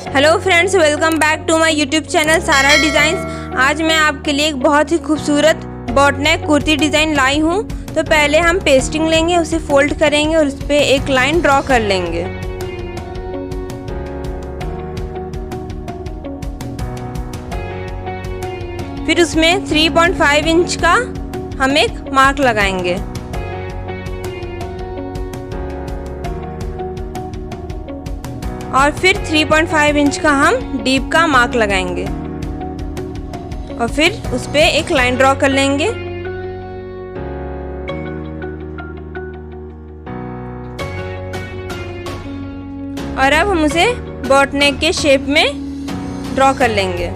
Hello friends, welcome back to my YouTube channel Sara designs. आज मैं आपके लिए एक बहुत ही खूबसूरत बॉट नेक कुर्ती डिज़ाइन लाई हूँ। तो पहले हम पेस्टिंग लेंगे, उसे फोल्ड करेंगे और उस पर एक लाइन ड्रॉ कर लेंगे। फिर उसमें 3.5 इंच का हम एक मार्क लगाएंगे और फिर 3.5 इंच का हम डीप का मार्क लगाएंगे और फिर उस पर एक लाइन ड्रॉ कर लेंगे। और अब हम उसे बॉट नेक के शेप में ड्रॉ कर लेंगे।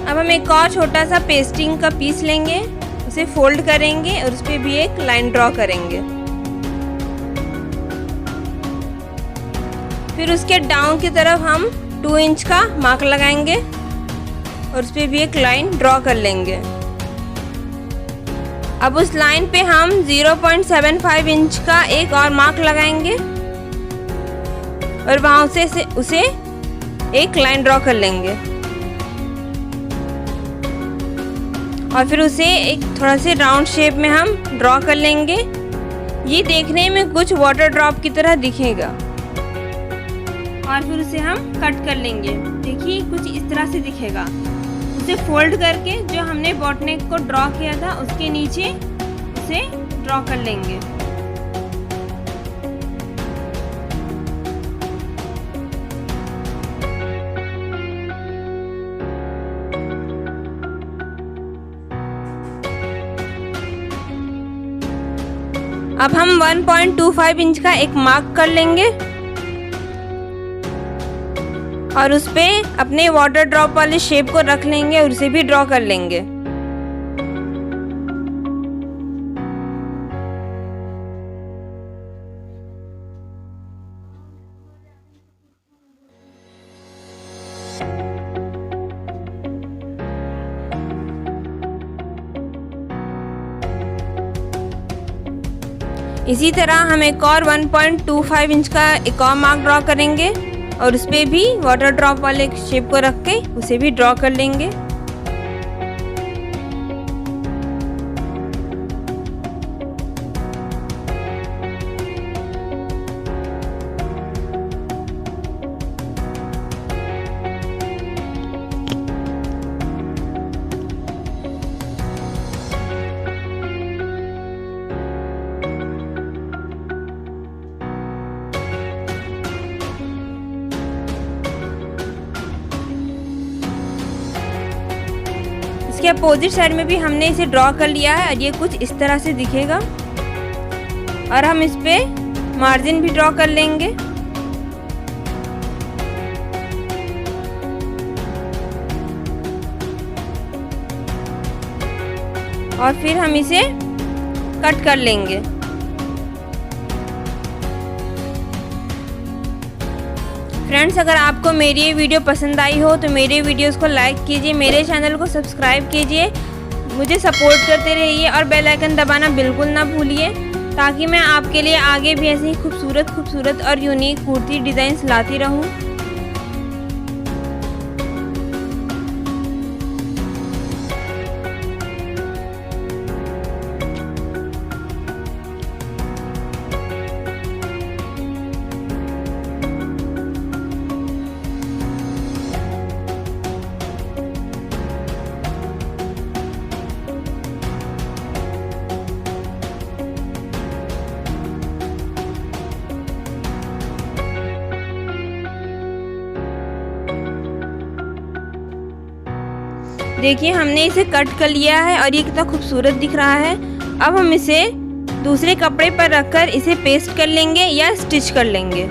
अब हम एक और छोटा सा पेस्टिंग का पीस लेंगे, उसे फोल्ड करेंगे और उस पर भी एक लाइन ड्रॉ करेंगे। फिर उसके डाउन की तरफ हम 2 इंच का मार्क लगाएंगे और उस पर भी एक लाइन ड्रॉ कर लेंगे। अब उस लाइन पे हम 0.75 इंच का एक और मार्क लगाएंगे और वहाँ से उसे एक लाइन ड्रॉ कर लेंगे और फिर उसे एक थोड़ा से राउंड शेप में हम ड्रॉ कर लेंगे। ये देखने में कुछ वाटर ड्रॉप की तरह दिखेगा और फिर उसे हम कट कर लेंगे। देखिए कुछ इस तरह से दिखेगा। उसे फोल्ड करके जो हमने बॉट नेक को ड्रॉ किया था उसके नीचे उसे ड्रॉ कर लेंगे। अब हम 1.25 इंच का एक मार्क कर लेंगे और उस पे अपने वाटर ड्रॉप वाले शेप को रख लेंगे और उसे भी ड्रॉ कर लेंगे। इसी तरह हम एक और 1.25 इंच का एक और मार्क ड्रॉ करेंगे और उस पर भी वाटर ड्रॉप वाले शेप को रख के उसे भी ड्रॉ कर लेंगे। इसके अपोजिट साइड में भी हमने इसे ड्रॉ कर लिया है और ये कुछ इस तरह से दिखेगा। और हम इस पे मार्जिन भी ड्रॉ कर लेंगे और फिर हम इसे कट कर लेंगे। फ्रेंड्स, अगर आपको मेरी ये वीडियो पसंद आई हो तो मेरे वीडियोस को लाइक कीजिए, मेरे चैनल को सब्सक्राइब कीजिए, मुझे सपोर्ट करते रहिए और बेल आइकन दबाना बिल्कुल ना भूलिए ताकि मैं आपके लिए आगे भी ऐसे ही खूबसूरत और यूनिक कुर्ती डिज़ाइंस लाती रहूं। देखिए हमने इसे कट कर लिया है और ये कितना खूबसूरत दिख रहा है। अब हम इसे दूसरे कपड़े पर रखकर इसे पेस्ट कर लेंगे या स्टिच कर लेंगे।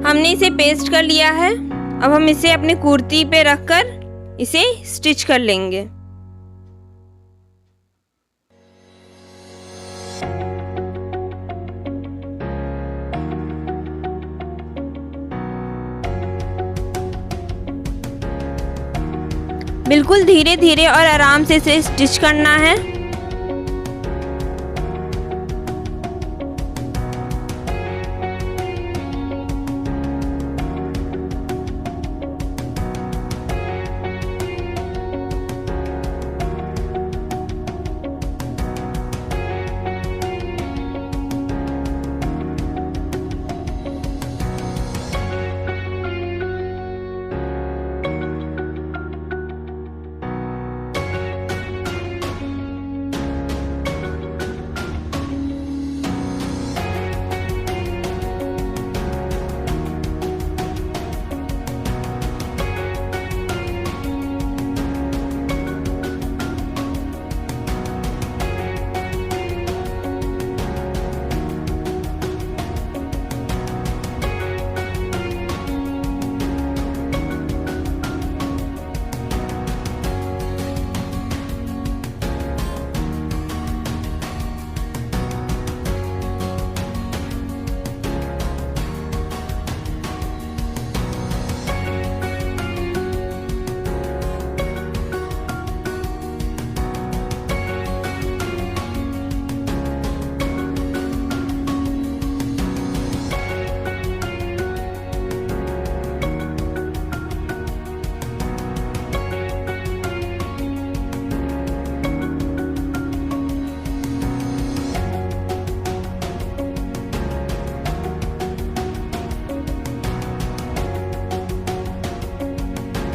हमने इसे पेस्ट कर लिया है। अब हम इसे अपनी कुर्ती पे रखकर इसे स्टिच कर लेंगे। बिल्कुल धीरे धीरे और आराम से इसे स्टिच करना है।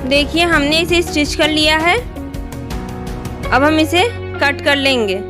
देखिए हमने इसे स्टिच कर लिया है। अब हम इसे कट कर लेंगे।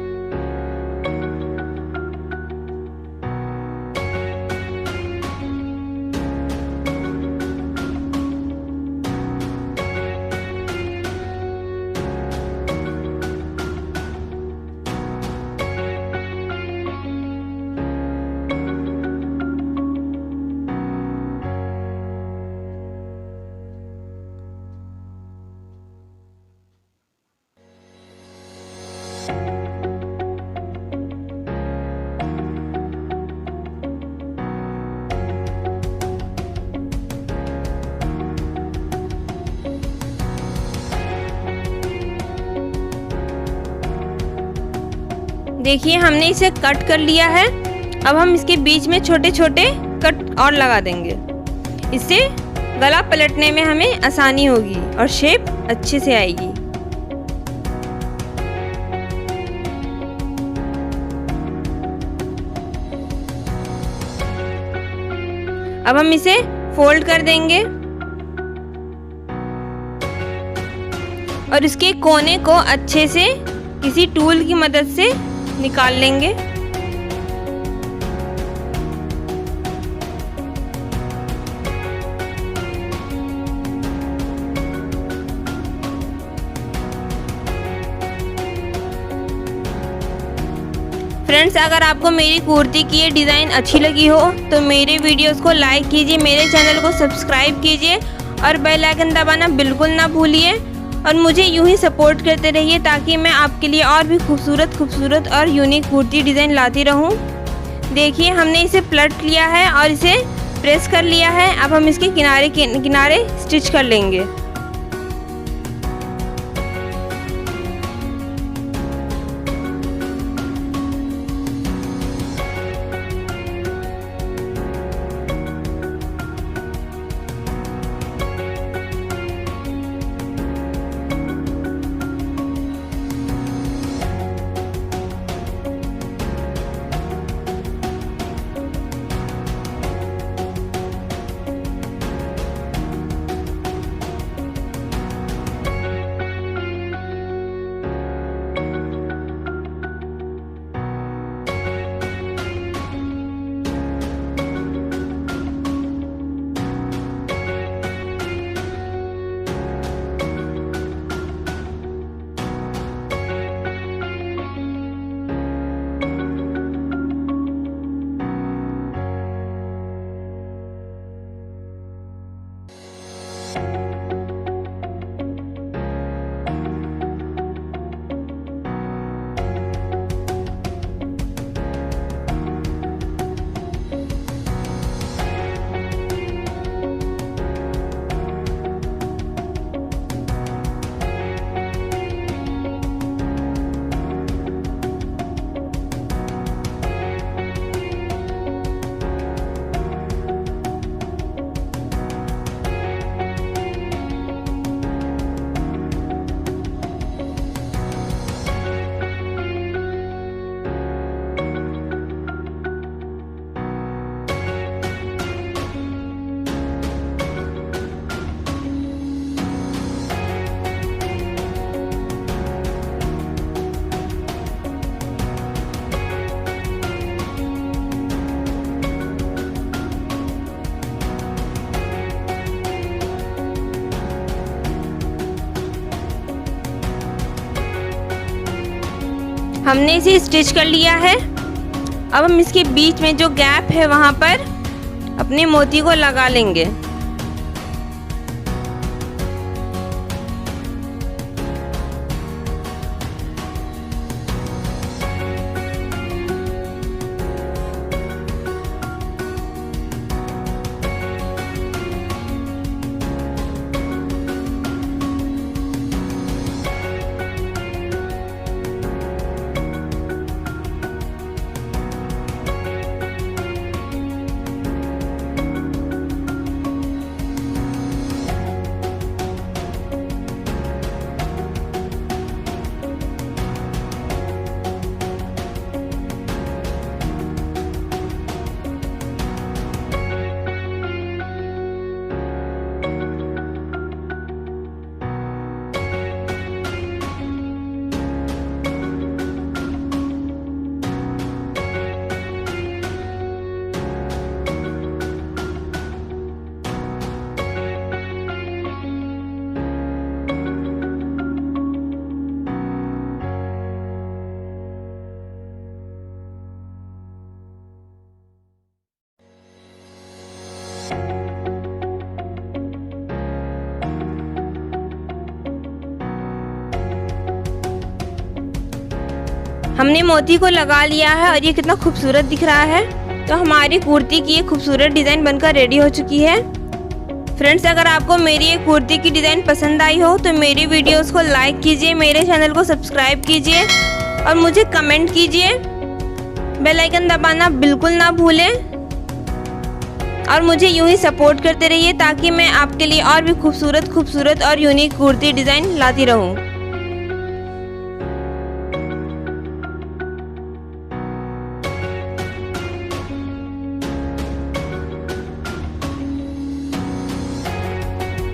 देखिए हमने इसे कट कर लिया है। अब हम इसके बीच में छोटे छोटे कट और लगा देंगे। इससे गला पलटने में हमें आसानी होगी और शेप अच्छे से आएगी। अब हम इसे फोल्ड कर देंगे और इसके कोने को अच्छे से किसी टूल की मदद से निकाल लेंगे। फ्रेंड्स, अगर आपको मेरी कुर्ती की ये डिज़ाइन अच्छी लगी हो तो मेरे वीडियोस को लाइक कीजिए, मेरे चैनल को सब्सक्राइब कीजिए और बेल आइकन दबाना बिल्कुल ना भूलिए। और मुझे यूं ही सपोर्ट करते रहिए ताकि मैं आपके लिए और भी खूबसूरत और यूनिक कुर्ती डिज़ाइन लाती रहूं। देखिए हमने इसे पलट लिया है और इसे प्रेस कर लिया है। अब हम इसके किनारे स्टिच कर लेंगे। हमने इसे स्टिच कर लिया है। अब हम इसके बीच में जो गैप है वहाँ पर अपने मोती को लगा लेंगे। हमने मोती को लगा लिया है और ये कितना खूबसूरत दिख रहा है। तो हमारी कुर्ती की ये खूबसूरत डिज़ाइन बनकर रेडी हो चुकी है। फ्रेंड्स, अगर आपको मेरी ये कुर्ती की डिज़ाइन पसंद आई हो तो मेरी वीडियोस को लाइक कीजिए, मेरे चैनल को सब्सक्राइब कीजिए और मुझे कमेंट कीजिए। बेल आइकन दबाना बिल्कुल ना भूलें और मुझे यूं ही सपोर्ट करते रहिए ताकि मैं आपके लिए और भी खूबसूरत और यूनिक कुर्ती डिज़ाइन लाती रहूं।